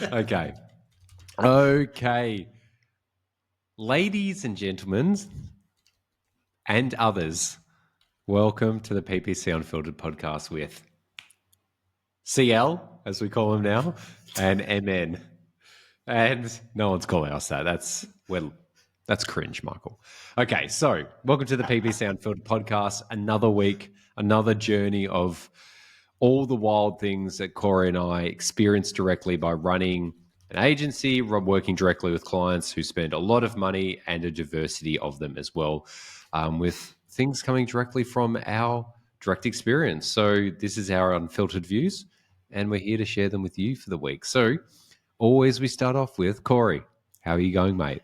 Okay. Okay. Ladies and gentlemen and others, welcome to the PPC Unfiltered podcast with CL, as we call him now, and MN. And no one's calling us that. That's cringe, Michael. Okay, so welcome to the PPC Unfiltered podcast. Another week, another journey of all the wild things that Cory and I experienced directly by running an agency, working directly with clients who spend a lot of money and a diversity of them as well, with things coming directly from our direct experience. So this is our unfiltered views, and we're here to share them with you for the week. So always we start off with Cory. How are you going, mate?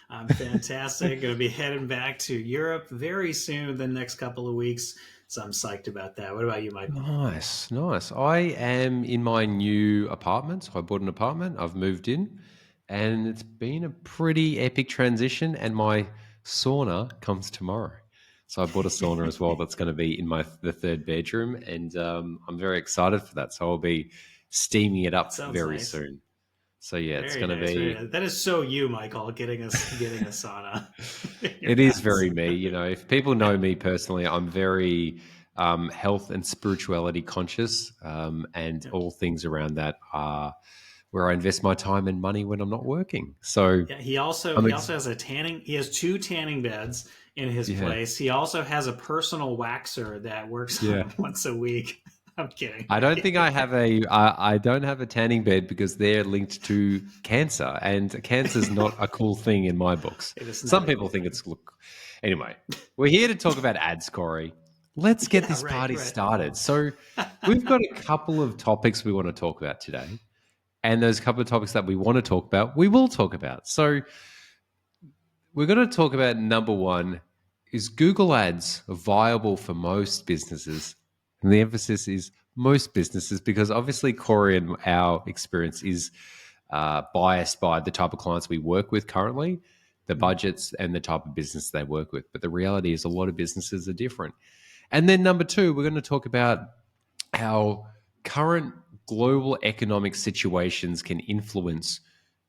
I'm fantastic. Going to be heading back to Europe very soon, the next couple of weeks. So I'm psyched about that. What about you, Michael? Nice, nice. I am in my new apartment. So I bought an apartment. I've moved in, and it's been a pretty epic transition. And my sauna comes tomorrow. So I bought a sauna as well. That's going to be in the third bedroom, and I'm very excited for that. So I'll be steaming it up Sounds very nice. soon. So yeah, it's Very going to nice. Very be. nice. That is so you, Michael, getting a sauna. in your It is house. very me. You know, if people know me personally, I'm very health and spirituality conscious, and all things around that are where I invest my time and money when I'm not working. So Yeah, he also has a tanning. He has two tanning beds in his yeah, place. He also has a personal waxer that works on yeah. him once a week. I'm kidding. I don't think I don't have a tanning bed because they're linked to cancer, and cancer is not a cool thing in my books. It is Some not a people cool think thing. it's look. Anyway, we're here to talk about ads, Cory. Let's get this Right, party right. started. So we've got a couple of topics we want to talk about today, and there's a couple of topics that we want to talk about. We will talk about. So we're going to talk about number one: is Google Ads viable for most businesses? And the emphasis is most businesses because obviously Cory and our experience is biased by the type of clients we work with currently, the budgets, and the type of business they work with. But the reality is a lot of businesses are different. And then number two, we're going to talk about how current global economic situations can influence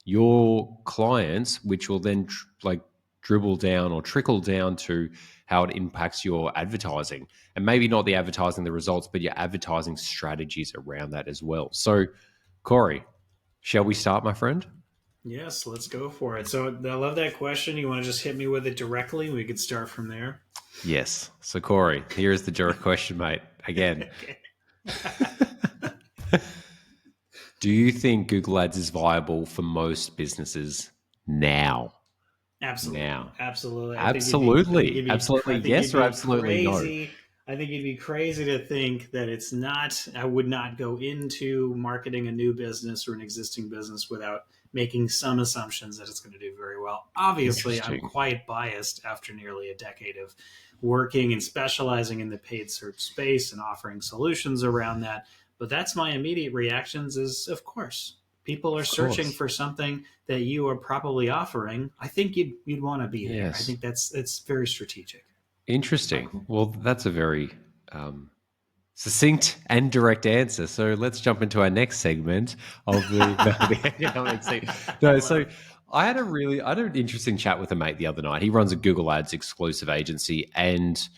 your clients, which will then dribble down or trickle down to how it impacts your advertising, and maybe not the advertising, the results, but your advertising strategies around that as well. So, Cory, shall we start, my friend? Yes, let's go for it. So I love that question. You want to just hit me with it directly? We could start from there. Yes. So, Cory, here is the direct question, mate. Again, do you think Google Ads is viable for most businesses now? Absolutely, Now. absolutely. Absolutely. Absolutely I think yes you'd or be absolutely no? crazy. I think you'd be crazy to think that it's not. I would not go into marketing a new business or an existing business without making some assumptions that it's going to do very well. Obviously, I'm Interesting. quite biased after nearly a decade of working and specializing in the paid search space and offering solutions around that. But that's my immediate reactions is, of course, people are Of searching course. for something that you are probably offering. I think you'd want to be there. I Yes. think it's very strategic. Interesting. Well, that's a very succinct and direct answer. So let's jump into our next segment of the economic segment. I No, love so it. I had an interesting chat with a mate the other night. He runs a Google Ads exclusive agency, and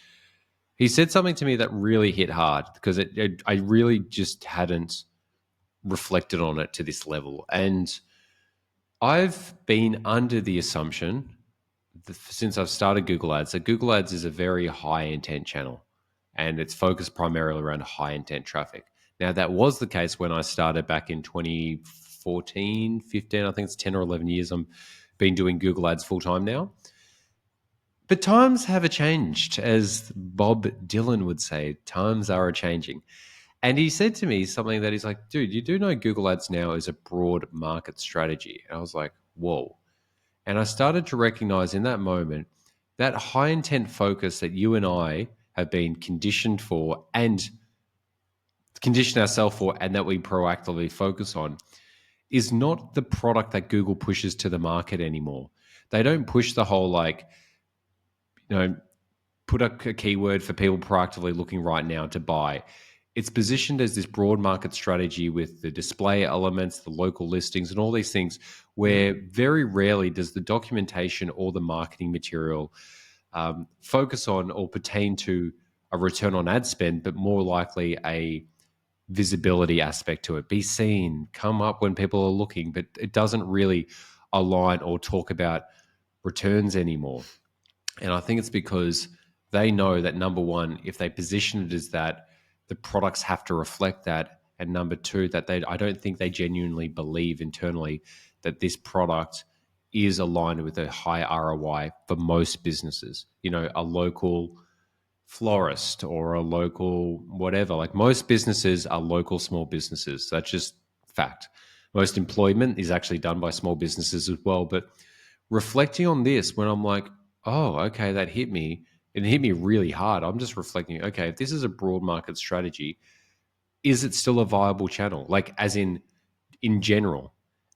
he said something to me that really hit hard because I really just hadn't reflected on it to this level. And I've been under the assumption since I've started Google Ads that Google Ads is a very high intent channel and it's focused primarily around high intent traffic. Now, that was the case when I started back in 2014, 15, I think it's 10 or 11 years. I'm been doing Google Ads full time now. But times have changed, as Bob Dylan would say, times are changing. And he said to me something that he's like, dude, you do know Google Ads now is a broad market strategy. And I was like, whoa. And I started to recognize in that moment that high intent focus that you and I have been conditioned for and condition ourselves for, and that we proactively focus on, is not the product that Google pushes to the market anymore. They don't push the whole put a keyword for people proactively looking right now to buy. it's positioned as this broad market strategy with the display elements, the local listings, and all these things, where very rarely does the documentation or the marketing material focus on or pertain to a return on ad spend, but more likely a visibility aspect to it. Be seen, come up when people are looking, but it doesn't really align or talk about returns anymore. And I think it's because they know that, number one, if they position it as that, the products have to reflect that. And number two, that I don't think they genuinely believe internally that this product is aligned with a high ROI for most businesses. You know, a local florist or a local whatever. Like, most businesses are local small businesses. That's just fact. Most employment is actually done by small businesses as well. But reflecting on this, when I'm like, oh, okay, that hit me. It hit me really hard. I'm just reflecting, okay, if this is a broad market strategy, is it still a viable channel? Like, as in general.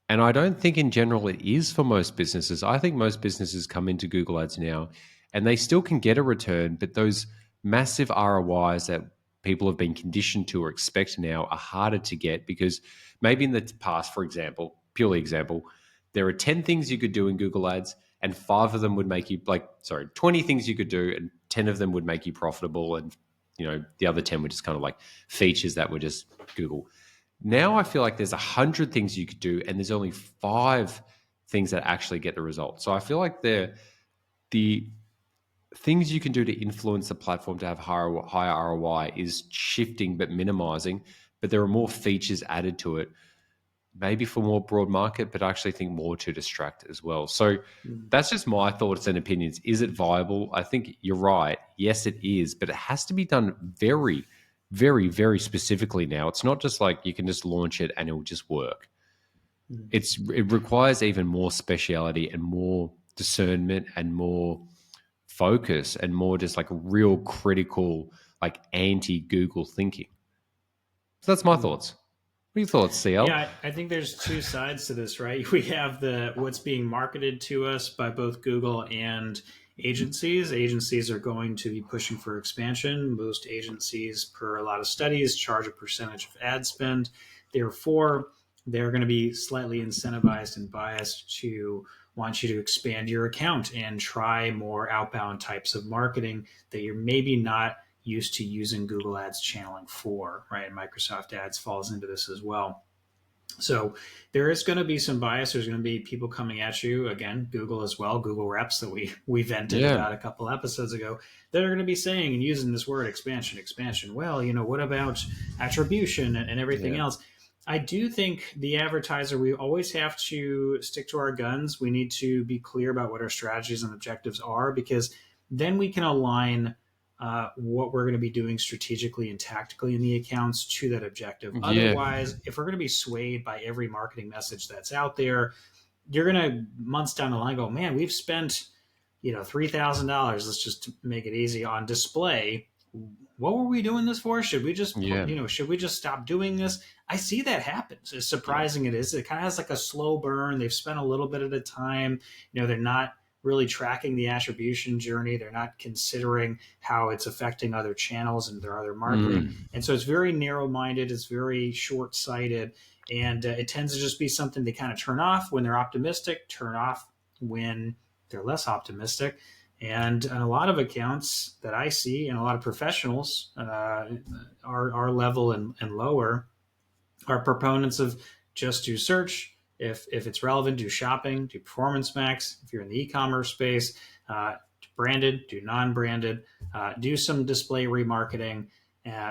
And I don't think in general it is for most businesses. I think most businesses come into Google Ads now and they still can get a return, but those massive ROIs that people have been conditioned to or expect now are harder to get, because maybe in the past, for example, purely example, there are 10 things you could do in Google Ads and 5 of them would make you 20 things you could do and 10 of them would make you profitable. And, the other 10 were just kind of like features that were just Google. Now I feel like there's 100 things you could do and there's only 5 things that actually get the result. So I feel like the things you can do to influence the platform to have higher ROI is shifting but minimizing, but there are more features added to it, maybe for more broad market, but I actually think more to distract as well. So that's just my thoughts and opinions. Is it viable? I think you're right. Yes, it is, but it has to be done very, very, very specifically now. It's not just like you can just launch it and it will just work. It requires even more speciality and more discernment and more focus and more just like real critical, like anti-Google thinking. So that's my thoughts. What are your thoughts, CL? Yeah, I think there's two sides to this, right? We have the what's being marketed to us by both Google and agencies. Agencies are going to be pushing for expansion. Most agencies, per a lot of studies, charge a percentage of ad spend. Therefore, they're going to be slightly incentivized and biased to want you to expand your account and try more outbound types of marketing that you're maybe not used to using Google Ads channeling for, right? And Microsoft Ads falls into this as well. So there is going to be some bias. There's going to be people coming at you, again, Google as well, Google reps that we vented about a couple episodes ago, that are going to be saying and using this word expansion. Well, what about attribution and everything else? I do think the advertiser, we always have to stick to our guns. We need to be clear about what our strategies and objectives are, because then we can align what we're going to be doing strategically and tactically in the accounts to that objective. Otherwise, if we're going to be swayed by every marketing message that's out there, you're going to months down the line go, man, we've spent $3,000. Let's just make it easy on display. What were we doing this for? Should we just should we just stop doing this? I see that happens. As surprising it is, it kind of has like a slow burn. They've spent a little bit at a time. They're not really tracking the attribution journey. They're not considering how it's affecting other channels and their other marketing. And so it's very narrow-minded. It's very short-sighted. And it tends to just be something they kind of turn off when they're optimistic, turn off when they're less optimistic. And a lot of accounts that I see and a lot of professionals, our level and lower, are proponents of just do search. If it's relevant, do shopping, do performance max. If you're in the e-commerce space, do branded, do non-branded, do some display remarketing,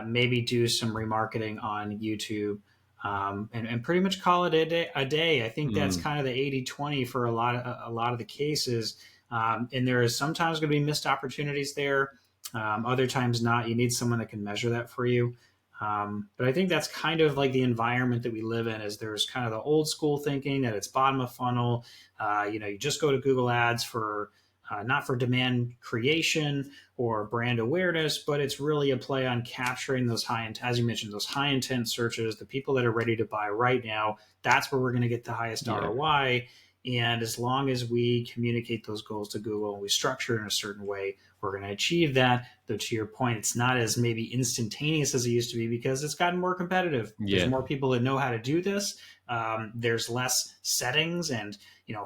maybe do some remarketing on YouTube, and pretty much call it a day. I think that's kind of the 80-20 for a lot of the cases. And there is sometimes going to be missed opportunities there. Other times not. You need someone that can measure that for you. But I think that's kind of like the environment that we live in. Is there's kind of the old school thinking that it's bottom of funnel. You just go to Google Ads for not for demand creation or brand awareness, but it's really a play on capturing those as you mentioned, those high intent searches, the people that are ready to buy right now. That's where we're going to get the highest ROI. And as long as we communicate those goals to Google and we structure it in a certain way, we're going to achieve that. Though to your point, it's not as maybe instantaneous as it used to be because it's gotten more competitive. There's Yeah. more people that know how to do this. There's less settings and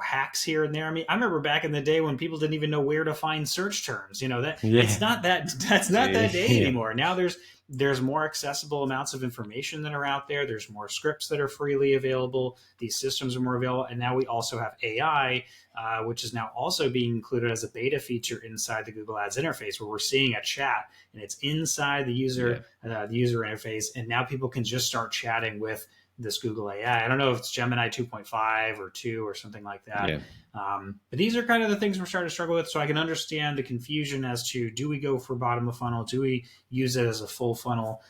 hacks here and there. I mean, I remember back in the day when people didn't even know where to find search terms. That Yeah. it's not that that's not that day Yeah. anymore. Now there's more accessible amounts of information that are out there. There's more scripts that are freely available. These systems are more available, and now we also have AI, which is now also being included as a beta feature inside the Google Ads interface, where we're seeing a chat and it's inside the user interface, and now people can just start chatting with this Google AI. I don't know if it's Gemini 2.5 or 2 or something like that. Yeah. But these are kind of the things we're starting to struggle with. So I can understand the confusion as to, do we go for bottom of funnel? Do we use it as a full funnel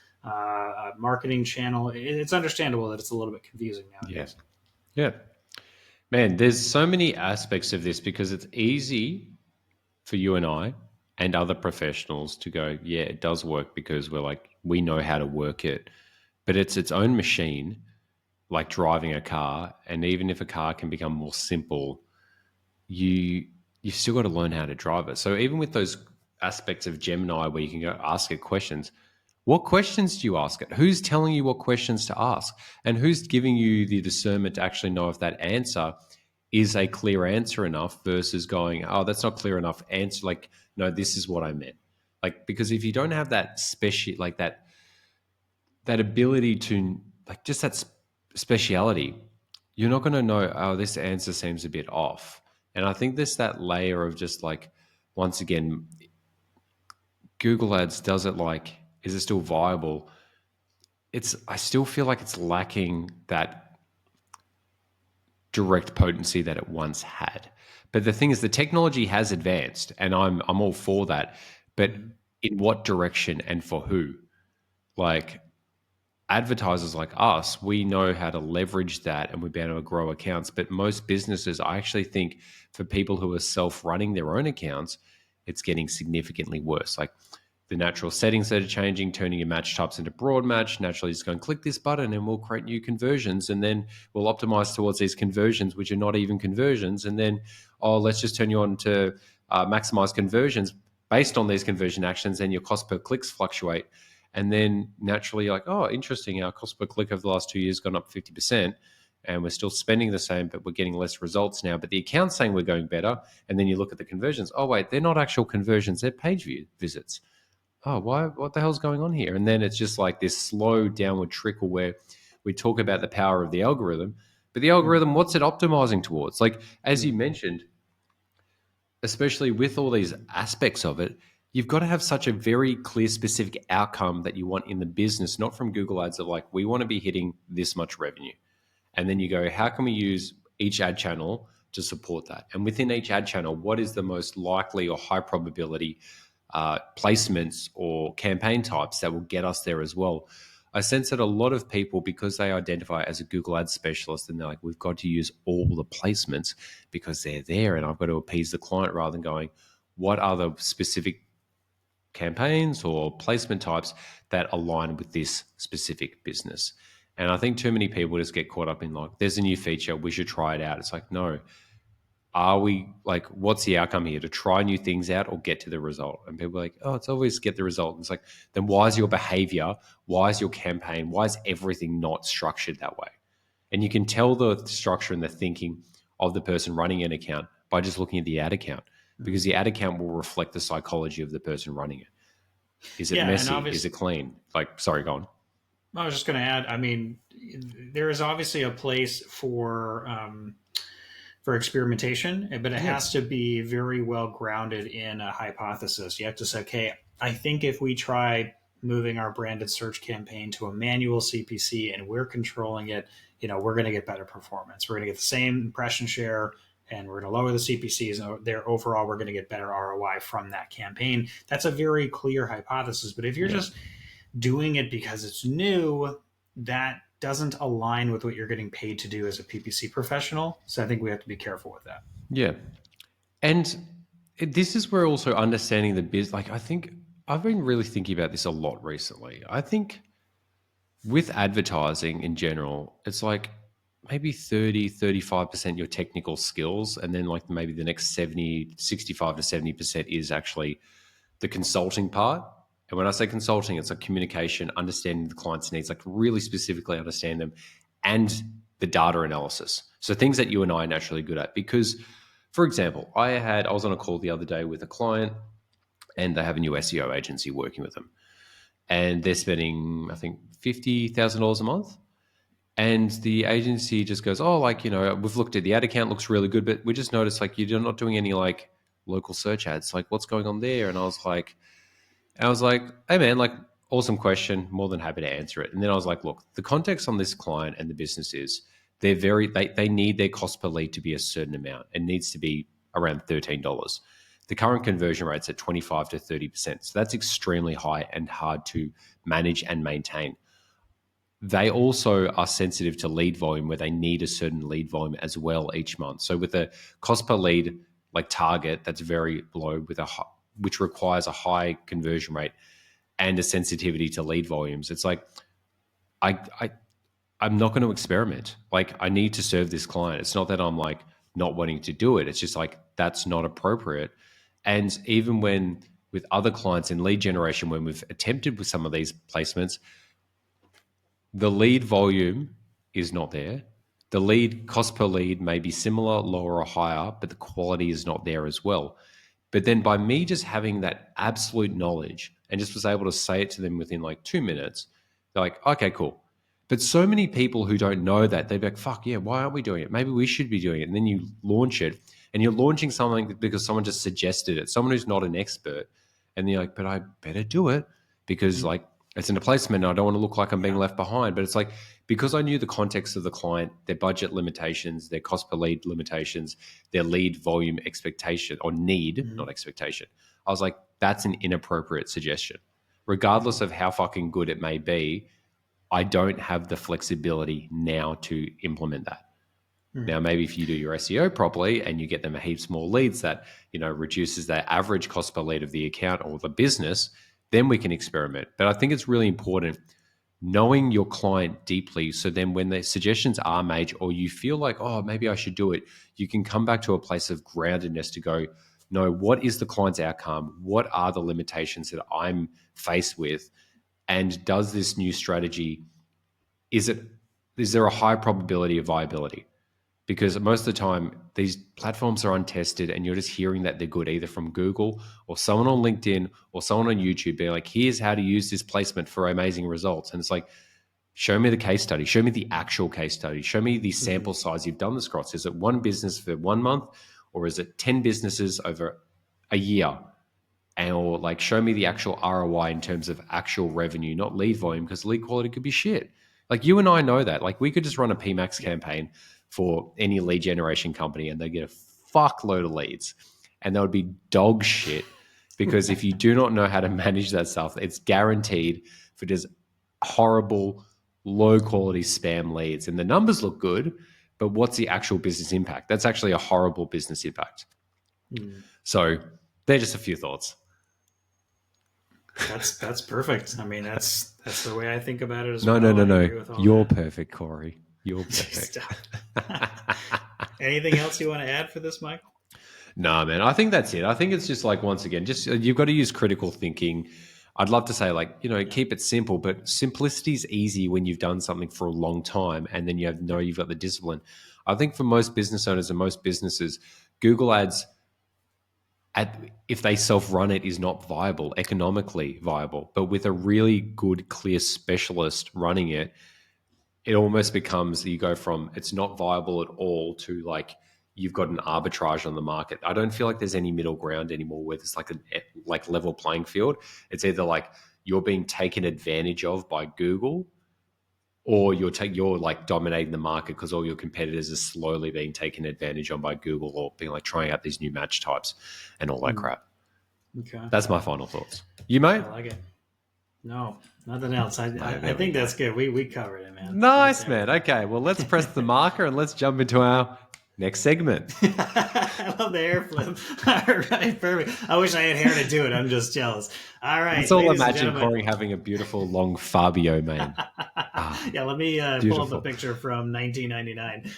marketing channel? It's understandable that it's a little bit confusing nowadays. Yeah. Man, there's so many aspects of this because it's easy for you and I and other professionals to go, yeah, it does work because we know how to work it. But it's its own machine, like driving a car. And even if a car can become more simple, you still got to learn how to drive it. So even with those aspects of Gemini where you can go ask it questions, what questions do you ask it? Who's telling you what questions to ask? And who's giving you the discernment to actually know if that answer is a clear answer enough versus going, oh, that's not clear enough answer. Like, no, this is what I meant. Like, because if you don't have that special, like that ability to, like, just that speciality, you're not going to know, oh, this answer seems a bit off. And I think there's that layer of just like, once again, Google Ads does it like, is it still viable? I still feel like it's lacking that direct potency that it once had. But the thing is, the technology has advanced, and I'm all for that. But in what direction and for who? Like, advertisers like us, we know how to leverage that and we've been able to grow accounts. But most businesses, I actually think for people who are self-running their own accounts, it's getting significantly worse. Like the natural settings that are changing, turning your match types into broad match, naturally just going click this button and we'll create new conversions. And then we'll optimize towards these conversions, which are not even conversions. And then, oh, let's just turn you on to maximize conversions based on these conversion actions, and your cost per clicks fluctuate. And then naturally you're like, oh, interesting, our cost per click over the last 2 years gone up 50%, and we're still spending the same, but we're getting less results now. But the account's saying we're going better. And then you look at the conversions. Oh, wait, they're not actual conversions. They're page view visits. Oh, why? What the hell's going on here? And then it's just like this slow downward trickle where we talk about the power of the algorithm. But the algorithm, what's it optimizing towards? Like, as you mentioned, especially with all these aspects of it, you've got to have such a very clear, specific outcome that you want in the business, not from Google Ads of like, we want to be hitting this much revenue. And then you go, how can we use each ad channel to support that? And within each ad channel, what is the most likely or high probability placements or campaign types that will get us there as well? I sense that a lot of people, because they identify as a Google Ads specialist, and they're like, we've got to use all the placements because they're there and I've got to appease the client, rather than going, what are the specific campaigns or placement types that align with this specific business? And I think too many people just get caught up in like, there's a new feature, we should try it out. It's like, no, are we like, what's the outcome here? To try new things out or get to the result? And people are like, oh, it's always get the result. And it's like, then why is your behavior, why is your campaign, why is everything not structured that way? And you can tell the structure and the thinking of the person running an account by just looking at the ad account, because the ad account will reflect the psychology of the person running it. Is it messy? Is it clean? Like, sorry, go on. I was just going to add, I mean, there is obviously a place for experimentation, but it has to be very well grounded in a hypothesis. You have to say, okay, I think if we try moving our branded search campaign to a manual CPC and we're controlling it, we're going to get better performance. We're going to get the same impression share, and we're going to lower the CPCs, and there overall we're going to get better ROI from that campaign. That's a very clear hypothesis. But if you're just doing it because it's new, that doesn't align with what you're getting paid to do as a PPC professional. So I think we have to be careful with that. Yeah. And this is where also understanding the biz, like I think I've been really thinking about this a lot recently. I think with advertising in general, it's like maybe 35% your technical skills, and then like maybe the next 65 to 70% is actually the consulting part. And when I say consulting, it's like communication, understanding the client's needs, like really specifically understand them, and the data analysis. So things that you and I are naturally good at. Because, for example, I was on a call the other day with a client, and they have a new SEO agency working with them. And they're spending, I think, $50,000 a month. And the agency just goes, oh, like, we've looked at the ad account, looks really good, but we just noticed like you're not doing any like local search ads. Like, what's going on there? And I was like, hey man, like, awesome question. More than happy to answer it. And then I was like, look, the context on this client and the business is they need their cost per lead to be a certain amount. It needs to be around $13. The current conversion rate's at 25 to 30%. So that's extremely high and hard to manage and maintain. They also are sensitive to lead volume, where they need a certain lead volume as well each month. So with a cost per lead like target that's very low, which requires a high conversion rate and a sensitivity to lead volumes, it's like I'm not going to experiment. Like, I need to serve this client. It's not that I'm like not wanting to do it. It's just like that's not appropriate. And even when with other clients in lead generation, when we've attempted with some of these placements, the lead volume is not there. The lead cost per lead may be similar, lower or higher, but the quality is not there as well. But then by me just having that absolute knowledge and just was able to say it to them within like 2 minutes, they're like, okay, cool. But so many people who don't know that, they're like, fuck yeah, why aren't we doing it? Maybe we should be doing it. And then you launch it, and you're launching something because someone just suggested it, someone who's not an expert. And you're like, but I better do it because like it's in a placement and I don't want to look like I'm being left behind. But it's like, because I knew the context of the client, their budget limitations, their cost per lead limitations, their lead volume expectation or need, not expectation. I was like, that's an inappropriate suggestion. Regardless of how fucking good it may be, I don't have the flexibility now to implement that. Now, maybe if you do your SEO properly and you get them heaps more leads that, reduces their average cost per lead of the account or the business, then we can experiment. But I think it's really important knowing your client deeply. So then when the suggestions are made or you feel like, oh, maybe I should do it, you can come back to a place of groundedness to go, no, what is the client's outcome? What are the limitations that I'm faced with? And does this new strategy, is there a high probability of viability? Because most of the time, these platforms are untested and you're just hearing that they're good either from Google or someone on LinkedIn or someone on YouTube being like, here's how to use this placement for amazing results. And it's like, show me the case study. Show me the actual case study. Show me the sample size you've done this across. Is it one business for 1 month or is it 10 businesses over a year? Or like, show me the actual ROI in terms of actual revenue, not lead volume, because lead quality could be shit. Like, you and I know that. Like, we could just run a PMAX campaign for any lead generation company and they get a fuckload of leads and that would be dog shit, because if you do not know how to manage that stuff, it's guaranteed for just horrible, low quality spam leads. And the numbers look good, but what's the actual business impact? That's actually a horrible business impact. So they're just a few thoughts. That's perfect. I mean, that's the way I think about it as well. No. You're perfect, Cory. You're perfect. Anything else you want to add for this, Michael? No, man. I think that's it. I think it's just like, once again, just you've got to use critical thinking. I'd love to say like, keep it simple, but simplicity is easy when you've done something for a long time and then you've got the discipline. I think for most business owners and most businesses, Google Ads, if they self-run it, is not viable, economically viable. But with a really good, clear specialist running it, it almost becomes, you go from it's not viable at all to like you've got an arbitrage on the market. I don't feel like there's any middle ground anymore where there's like a level playing field. It's either like you're being taken advantage of by Google, or you're like dominating the market because all your competitors are slowly being taken advantage of by Google, or being like trying out these new match types and all that crap. Okay. That's my final thoughts. You, mate? I like it. No, nothing else. I think that's good. We covered it, man. Nice, man. Okay, well, let's press the marker and let's jump into our Next segment. I love the hair flip. All right, perfect. I wish I had hair to do it. I'm just jealous. All right, Let's all ladies and imagine gentlemen. Cory having a beautiful long Fabio mane. Yeah, let me pull up a picture from 1999.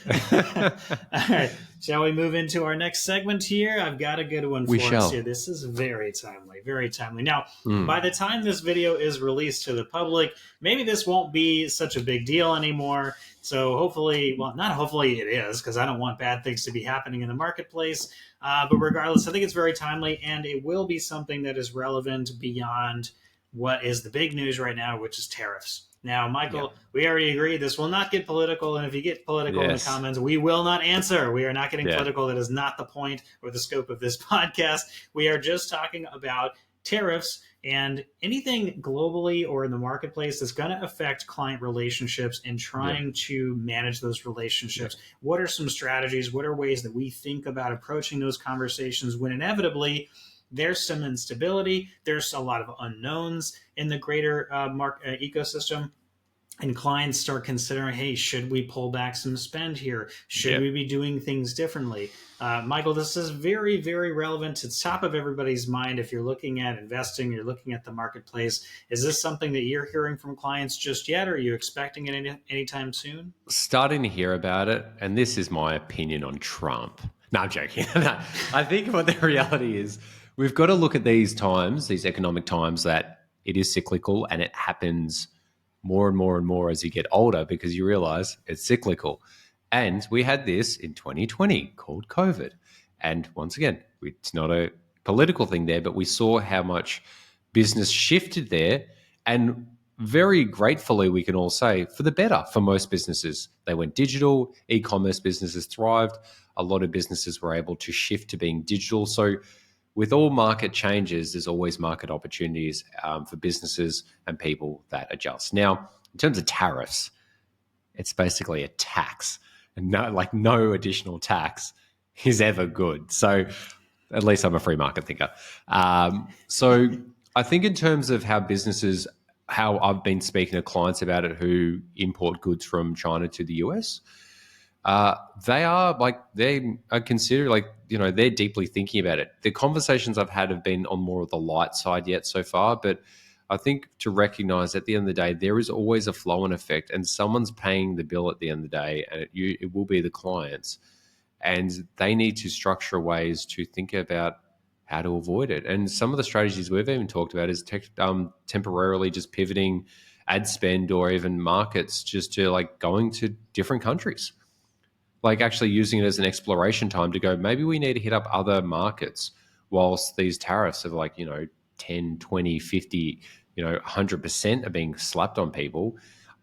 All right, shall we move into our next segment here? I've got a good one for us here. This is very timely, very timely. Now, by the time this video is released to the public, maybe this won't be such a big deal anymore. So hopefully, well, not hopefully it is, because I don't want bad things to be happening in the marketplace. But regardless, I think it's very timely, and it will be something that is relevant beyond what is the big news right now, which is tariffs. Now, Michael, we already agreed this will not get political, and if you get political in the comments, we will not answer. We are not getting political. That is not the point or the scope of this podcast. We are just talking about tariffs and anything globally or in the marketplace that's going to affect client relationships and trying to manage those relationships. What are some strategies? What are ways that we think about approaching those conversations when inevitably there's some instability, there's a lot of unknowns in the greater ecosystem, and clients start considering, hey, should we pull back some spend here? Should we be doing things differently? Michael, this is very, very relevant. It's top of everybody's mind. If you're looking at investing, you're looking at the marketplace. Is this something that you're hearing from clients just yet? Or are you expecting it anytime soon? Starting to hear about it, and this is my opinion on Trump. No, I'm joking. No, I think what the reality is, we've got to look at these times, these economic times, that it is cyclical and it happens more and more and more as you get older because you realize it's cyclical. And we had this in 2020 called COVID. And once again, it's not a political thing there, but we saw how much business shifted there. And very gratefully, we can all say, for the better for most businesses. They went digital, e-commerce businesses thrived. A lot of businesses were able to shift to being digital. So with all market changes, there's always market opportunities for businesses and people that adjust. Now, in terms of tariffs, it's basically a tax, and no additional tax is ever good. So at least I'm a free market thinker. So I think in terms of how I've been speaking to clients about it who import goods from China to the US, they consider they're deeply thinking about it. The conversations I've had have been on more of the light side yet so far, but I think to recognize at the end of the day, there is always a flow and effect, and someone's paying the bill at the end of the day, and it will be the clients, and they need to structure ways to think about how to avoid it. And some of the strategies we've even talked about is temporarily just pivoting ad spend or even markets just to going to different countries. Actually using it as an exploration time to go, maybe we need to hit up other markets whilst these tariffs of 10, 20, 50, 100% are being slapped on people.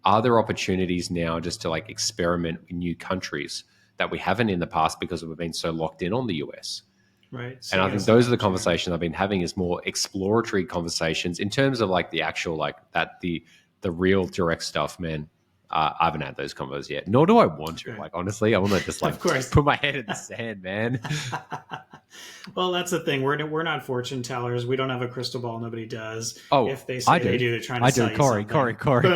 Are there opportunities now just to experiment in new countries that we haven't in the past because we've been so locked in on the US? Right. So and I think those are the conversations I've been having, is more exploratory conversations in terms of the actual the real direct stuff, man. I haven't had those combos yet, nor do I want to. Honestly, I want to just of course, put my head in the sand, man. Well, that's the thing. We're not fortune tellers. We don't have a crystal ball. Nobody does. Oh, if they say they do, they're trying to sell you something. Corey.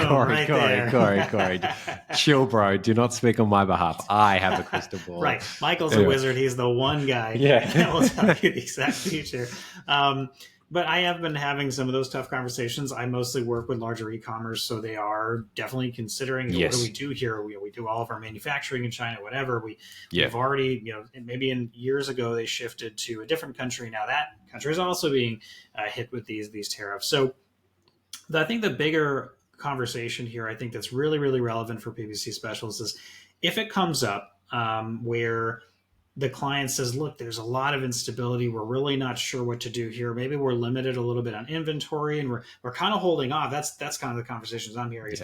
Chill, bro. Do not speak on my behalf. I have a crystal ball. Right. Michael's a wizard. He's the one guy that will tell you the exact future. But I have been having some of those tough conversations. I mostly work with larger e-commerce, so they are definitely considering, what do we do here? We do all of our manufacturing in China, whatever. We've already, maybe in years ago, they shifted to a different country. Now that country is also being hit with these tariffs. So I think the bigger conversation here, I think that's really, really relevant for PPC specialists is if it comes up where the client says, look, there's a lot of instability. We're really not sure what to do here. Maybe we're limited a little bit on inventory and we're kind of holding off. That's kind of the conversations I'm hearing.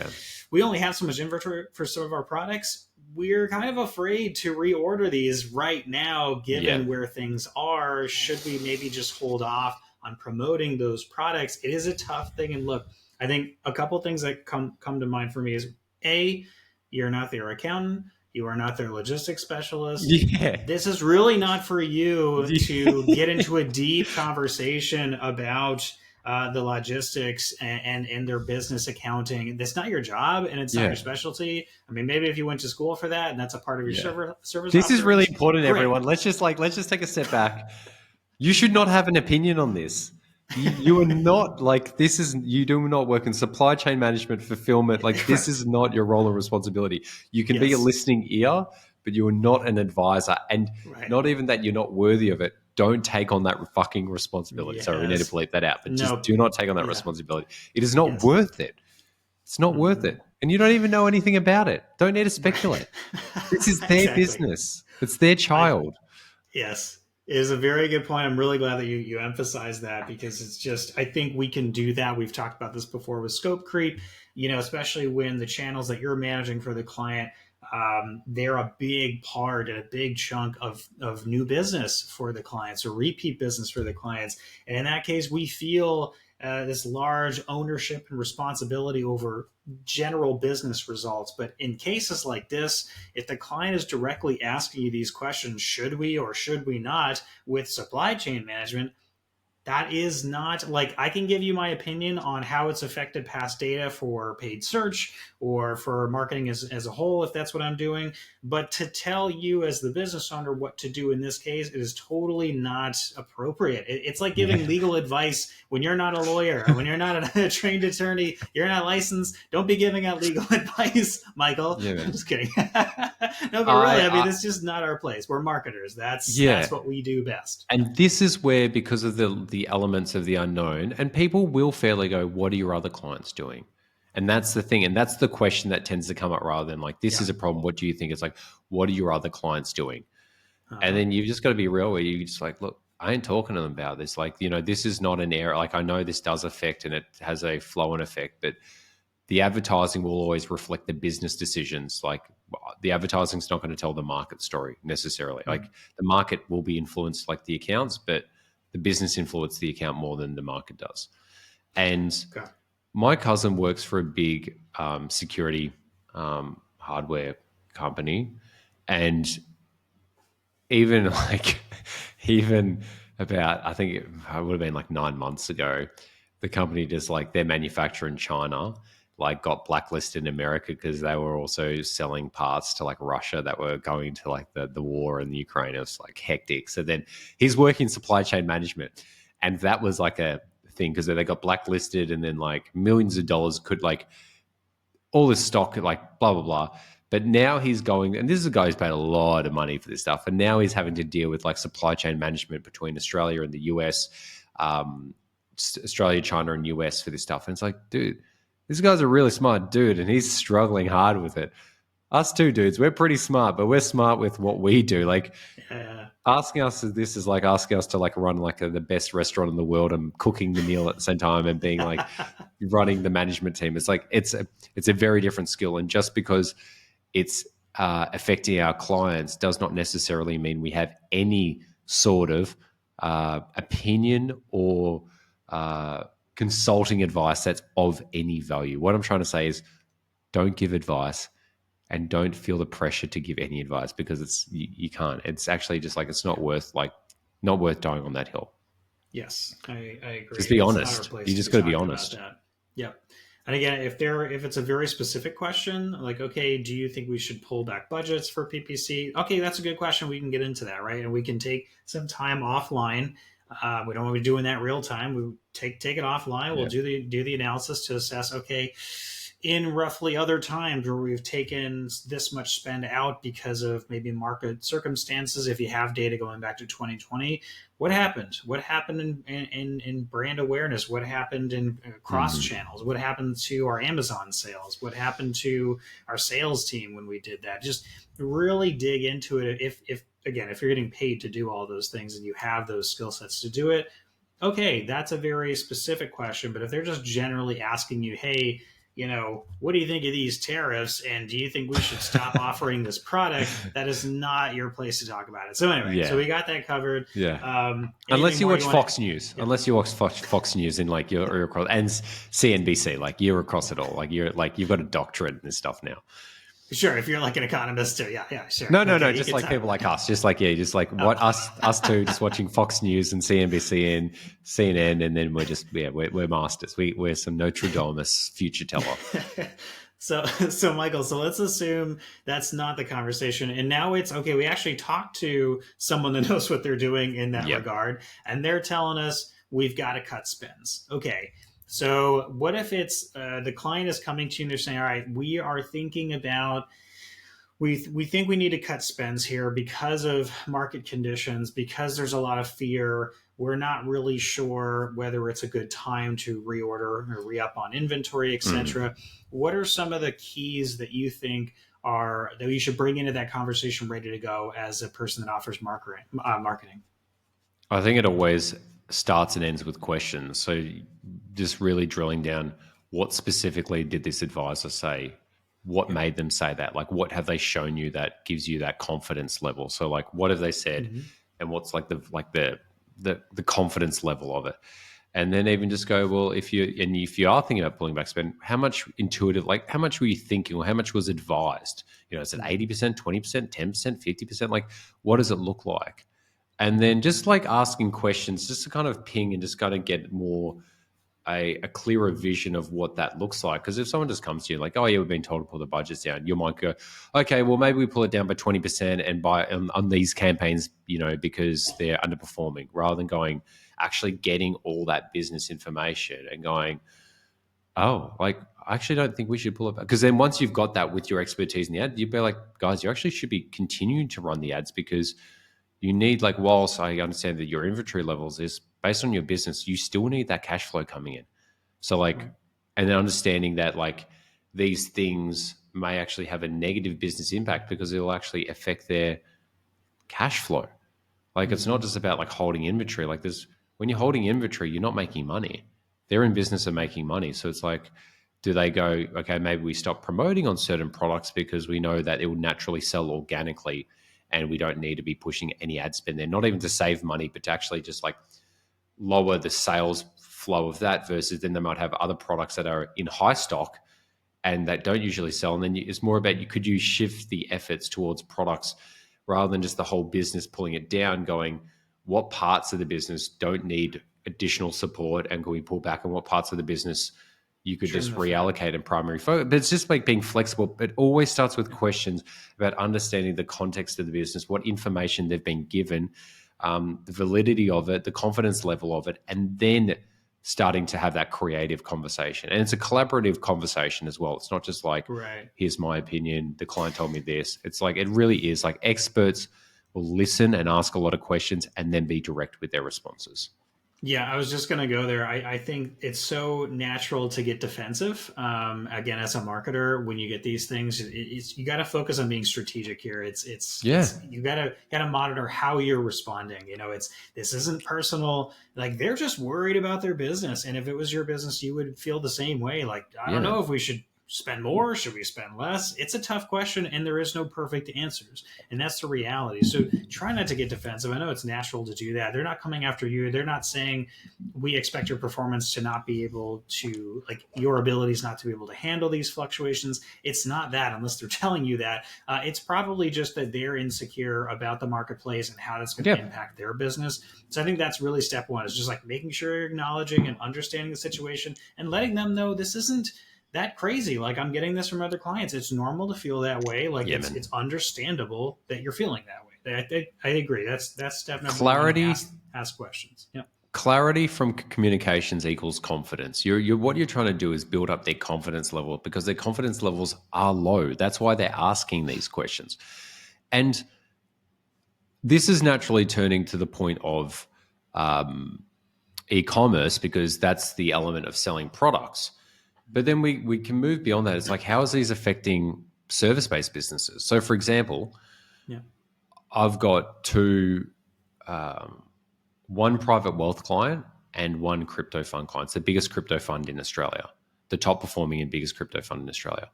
We only have so much inventory for some of our products. We're kind of afraid to reorder these right now, given where things are. Should we maybe just hold off on promoting those products? It is a tough thing. And look, I think a couple of things that come to mind for me is, A, you're not their accountant. You are not their logistics specialist. This is really not for you to get into a deep conversation about the logistics and their business accounting. That's not your job, and it's not your specialty. I mean, maybe if you went to school for that, and that's a part of your service. This is really offerings, important, great. everyone. Let's just take a step back. You should not have an opinion on this. You are not like this is you do not work in supply chain management, fulfillment. Like this is not your role and responsibility. You can be a listening ear, but you are not an advisor, and not even that you're not worthy of it. Don't take on that fucking responsibility. Sorry, we need to bleep that out, but just do not take on that responsibility. It is not worth it. It's not worth it. And you don't even know anything about it. Don't need to speculate. This is their business. It's their child. Yes. It is a very good point. I'm really glad that you emphasize that, because it's just, I think we can do that. We've talked about this before with scope creep, especially when the channels that you're managing for the client, they're a big part and a big chunk of new business for the clients, or repeat business for the clients. And in that case, we feel this large ownership and responsibility over general business results. But in cases like this, if the client is directly asking you these questions, should we or should we not, with supply chain management, that is not like, I can give you my opinion on how it's affected past data for paid search or for marketing as a whole, if that's what I'm doing. But to tell you as the business owner what to do in this case, it is totally not appropriate. It's like giving legal advice when you're not a lawyer, or when you're not a trained attorney, you're not licensed. Don't be giving out legal advice, Michael. I'm just kidding. No, but really, I mean, it's just not our place. We're marketers. That's what we do best. And this is where, because of the elements of the unknown, and people will fairly go, what are your other clients doing? And that's the thing. And that's the question that tends to come up, rather than like, this is a problem. What do you think? It's like, what are your other clients doing? And then you've just got to be real, where you just like, look, I ain't talking to them about this. Like, this is not an area. Like, I know this does affect, and it has a flow-on effect, but the advertising will always reflect the business decisions. Like, the advertising is not going to tell the market story necessarily. Like, the market will be influenced like the accounts, but the business influence the account more than the market does. And my cousin works for a big security hardware company, and even about, I think it would have been like 9 months ago, the company just like their manufacturer in China like got blacklisted in America because they were also selling parts to like Russia that were going to like the war in the Ukraine. It was like hectic. So then he's working supply chain management, and that was like a thing because they got blacklisted, and then like millions of dollars could like all this stock, like blah, blah, blah. But now he's going, and this is a guy who's paid a lot of money for this stuff, and now he's having to deal with like supply chain management between Australia and the US, Australia, China, and US for this stuff. And it's like, dude, this guy's a really smart dude, and he's struggling hard with it. Us too, dudes, we're pretty smart, but we're smart with what we do. Like, asking us this is like asking us to like run like the best restaurant in the world and cooking the meal at the same time and being like running the management team. It's like it's a very different skill, and just because it's affecting our clients does not necessarily mean we have any sort of opinion or consulting advice that's of any value. What I'm trying to say is, don't give advice, and don't feel the pressure to give any advice, because it's you can't. It's actually just like it's not worth dying on that hill. Yes, I agree. Just be honest. You just got to be honest. Yep. And again, if it's a very specific question, like, okay, do you think we should pull back budgets for PPC? Okay, that's a good question. We can get into that, right? And we can take some time offline. We don't want to be doing that real time. We take it offline. We'll do the analysis to assess, okay, in roughly other times where we've taken this much spend out because of maybe market circumstances, if you have data going back to 2020, what happened? What happened in brand awareness? What happened in cross channels? What happened to our Amazon sales? What happened to our sales team when we did that? Just really dig into it. If you're getting paid to do all those things and you have those skill sets to do it, okay, that's a very specific question. But if they're just generally asking you, hey, what do you think of these tariffs? And do you think we should stop offering this product? That is not your place to talk about it. So anyway, so we got that covered. Yeah. Unless you watch Fox News. Yeah. Unless you watch Fox News and like you're across, and CNBC, like you're across it all. Like you've got a doctorate in this stuff now. Sure, if you're like an economist too, yeah, sure. No, Okay, you just can like talk. people like us, just like, yeah, just like Oh. what us two, just watching Fox News and CNBC and CNN, and then we're just, yeah, we're masters. We're some Notre Dame future teller. So Michael, so let's assume that's not the conversation, and now it's okay. We actually talked to someone that knows what they're doing in that Yep. regard, and they're telling us we've got to cut spends. Okay, so what if it's the client is coming to you and they're saying, all right, we are thinking about we think we need to cut spends here because of market conditions, because there's a lot of fear. We're not really sure whether it's a good time to reorder or re-up on inventory, Mm. etc. What are some of the keys that you think are that you should bring into that conversation ready to go as a person that offers marketing? I think it always starts and ends with questions. So just really drilling down, what specifically did this advisor say? What Yep. made them say that? Like, what have they shown you that gives you that confidence level? So, like, what have they said, Mm-hmm. and what's like the confidence level of it? And then even just go, well, if you are thinking about pulling back spend, how much intuitive, like how much were you thinking, or how much was advised? Is it Mm-hmm. 80%, 20%, 10%, 50%? Like, what does it look like? And then just like asking questions, just to kind of ping and just kind of get more a clearer vision of what that looks like. Because if someone just comes to you like, oh yeah, we've been told to pull the budgets down, you might go, okay, well maybe we pull it down by 20% and buy on these campaigns, because they're underperforming, rather than going actually getting all that business information and going, oh, like I actually don't think we should pull it back. Because then once you've got that with your expertise in the ad, you'd be like, guys, you actually should be continuing to run the ads, because you need, like, whilst I understand that your inventory levels is based on your business, you still need that cash flow coming in. So like, Right. and then understanding that like these things may actually have a negative business impact because it'll actually affect their cash flow. Like, it's not Mm-hmm. just about like holding inventory. Like, when you're holding inventory, you're not making money. They're in business of making money. So it's like, do they go, okay, maybe we stop promoting on certain products because we know that it will naturally sell organically and we don't need to be pushing any ad spend there, not even to save money, but to actually just like lower the sales flow of that, versus then they might have other products that are in high stock and that don't usually sell. And then it's more about, could you shift the efforts towards products rather than just the whole business pulling it down, going, what parts of the business don't need additional support and can we pull back, and what parts of the business you could Trim just the fat. reallocate and primary focus. But it's just like being flexible. It always starts with Yeah. questions about understanding the context of the business, what information they've been given, the validity of it, the confidence level of it, and then starting to have that creative conversation. And it's a collaborative conversation as well. It's not just like, Right. here's my opinion, the client told me this. It's like, it really is like experts will listen and ask a lot of questions and then be direct with their responses. Yeah, I was just going to go there. I think it's so natural to get defensive. Again, as a marketer, when you get these things, you got to focus on being strategic here. Yeah. It's you got to monitor how you're responding. This isn't personal. Like, they're just worried about their business, and if it was your business, you would feel the same way. Like, I Yeah, don't know man. if we should spend more, should we spend less? It's a tough question, and there is no perfect answers, and that's the reality. So try not to get defensive. I know it's natural to do that. They're not coming after you. They're not saying we expect your performance to not be able to, like, your abilities not to be able to handle these fluctuations. It's not that, unless they're telling you that. It's probably just that they're insecure about the marketplace and how that's going to Yeah. impact their business. So I think that's really step one, is just like making sure you're acknowledging and understanding the situation and letting them know this isn't that crazy. Like, I'm getting this from other clients. It's normal to feel that way. Like, Yeah, it's man. understandable that you're feeling that way. I agree. That's step number one. And Clarity ask questions. Yeah. Clarity from communications equals confidence. What you're trying to do is build up their confidence level, because their confidence levels are low. That's why they're asking these questions. And this is naturally turning to the point of e-commerce, because that's the element of selling products. But then we can move beyond that. It's like, how is these affecting service-based businesses? So, for example, Yeah. I've got one private wealth client and one crypto fund client. It's the biggest crypto fund in Australia, the top performing and biggest crypto fund in Australia.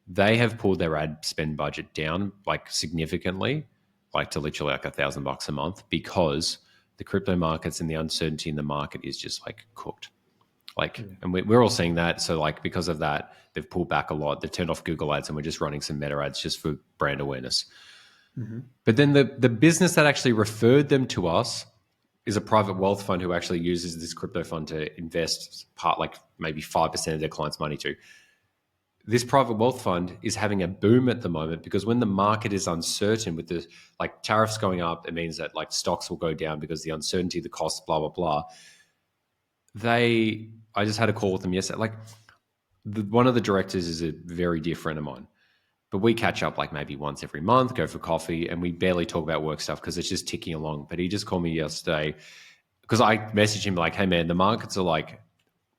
They have pulled their ad spend budget down like significantly, like to literally like $1,000 a month, because the crypto markets and the uncertainty in the market is just like cooked. Like, and we're all seeing that. So like, because of that, they've pulled back a lot. They've turned off Google ads and we're just running some meta ads just for brand awareness. Mm-hmm. But then the business that actually referred them to us is a private wealth fund who actually uses this crypto fund to invest like maybe 5% of their clients' money to. This private wealth fund is having a boom at the moment because when the market is uncertain with the like tariffs going up, it means that like stocks will go down because the uncertainty, the costs, blah, blah, blah. I just had a call with them yesterday. Like one of the directors is a very dear friend of mine, but we catch up like maybe once every month, go for coffee, and we barely talk about work stuff because it's just ticking along. But he just called me yesterday because I messaged him like, hey man, the markets are like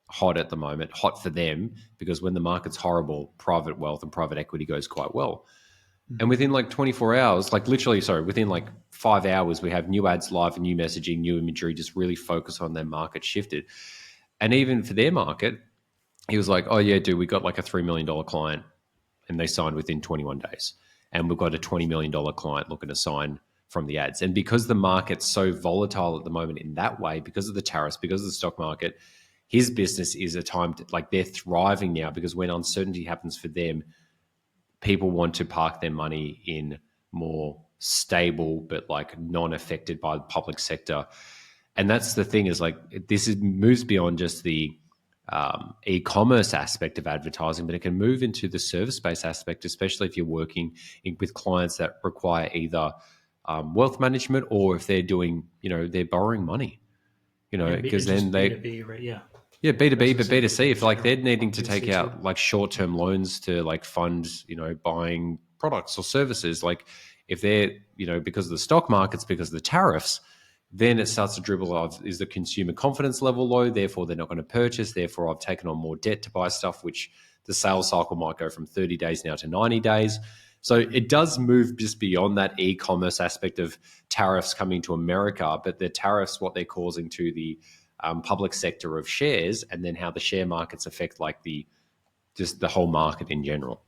hot at the moment, hot for them because when the market's horrible, private wealth and private equity goes quite well. And within like 24 hours, like literally, sorry, within like 5 hours, we have new ads live and new messaging, new imagery, just really focus on their market shifted. And even for their market, he was like, oh yeah, dude, we got like a $3 million client and they signed within 21 days. And we've got a $20 million client looking to sign from the ads. And because the market's so volatile at the moment in that way, because of the tariffs, because of the stock market, his business is a time to, like they're thriving now because when uncertainty happens for them, people want to park their money in more stable but like non-affected by the public sector. And that's the thing is like moves beyond just the e-commerce aspect of advertising, but it can move into the service-based aspect, especially if you're working with clients that require either wealth management or if they're doing, they're borrowing money, because then they B2B, right? Yeah. Yeah, B2B, but B2C, if like Sure. they're needing to take B2C out too. like short-term loans to like fund, buying products or services, like if they're, because of the stock markets, because of the tariffs, then it starts to dribble of is the consumer confidence level low, therefore they're not going to purchase, therefore I've taken on more debt to buy stuff, which the sales cycle might go from 30 days now to 90 days. So it does move just beyond that e-commerce aspect of tariffs coming to America, but the tariffs, what they're causing to the public sector of shares, and then how the share markets affect like the whole market in general.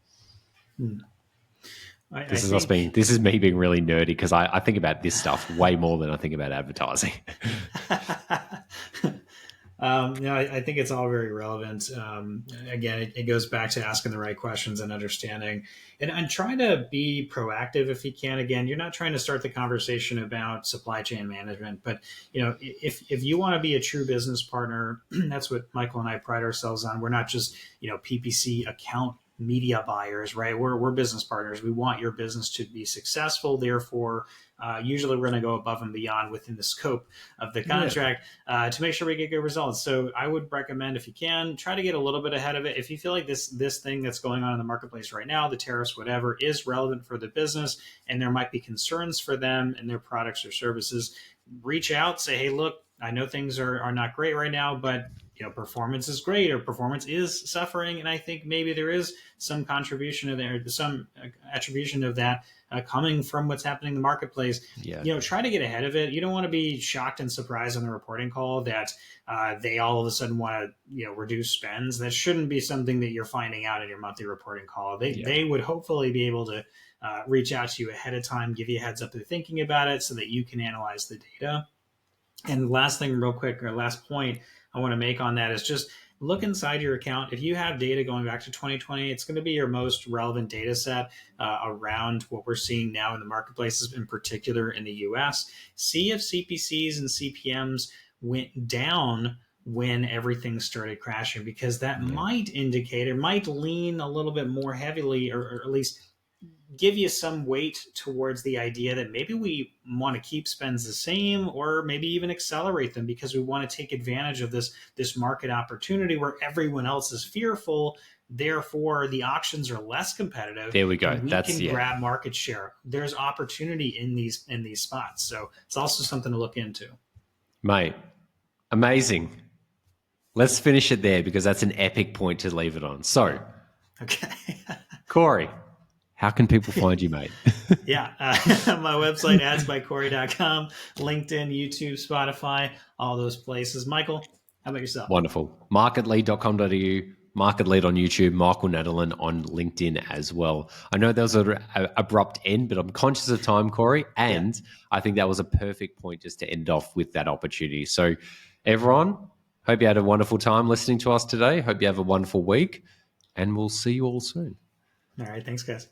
This is me being really nerdy because I think about this stuff way more than I think about advertising. I think it's all very relevant. Again, it goes back to asking the right questions and understanding, and try to be proactive if you can. Again, you're not trying to start the conversation about supply chain management, but if you want to be a true business partner, that's what Michael and I pride ourselves on. We're not just PPC account media buyers, right? We're business partners. We want your business to be successful. Therefore, usually we're going to go above and beyond within the scope of the contract to make sure we get good results. So I would recommend, if you can, try to get a little bit ahead of it. If you feel like this thing that's going on in the marketplace right now, the tariffs, whatever, is relevant for the business and there might be concerns for them and their products or services, reach out, say, hey, look, I know things are not great right now, but performance is great or performance is suffering. And I think maybe there is some contribution of there, some attribution of that coming from what's happening in the marketplace. Try to get ahead of it. You don't want to be shocked and surprised on the reporting call that they all of a sudden want to reduce spends. That shouldn't be something that you're finding out in your monthly reporting call. They would hopefully be able to reach out to you ahead of time, give you a heads up they're thinking about it so that you can analyze the data. And last thing, real quick, or last point I want to make on that is just look inside your account. If you have data going back to 2020, it's going to be your most relevant data set around what we're seeing now in the marketplaces, in particular in the US. See if CPCs and CPMs went down when everything started crashing, because that might indicate, or might lean a little bit more heavily, or at least give you some weight towards the idea that maybe we want to keep spends the same, or maybe even accelerate them because we want to take advantage of this market opportunity where everyone else is fearful. Therefore, the auctions are less competitive. There we go. We can grab market share. There's opportunity in these spots. So it's also something to look into. Mate, amazing. Let's finish it there because that's an epic point to leave it on. So, okay. Cory, how can people find you, mate? My website, adsbycory.com, LinkedIn, YouTube, Spotify, all those places. Michael, how about yourself? Wonderful. MarketLead.com.au, MarketLead on YouTube, Michael Nadalin on LinkedIn as well. I know that was an abrupt end, but I'm conscious of time, Cory, and I think that was a perfect point just to end off with that opportunity. So everyone, Hope you had a wonderful time listening to us today. Hope you have a wonderful week, and we'll see you all soon. All right. Thanks, guys.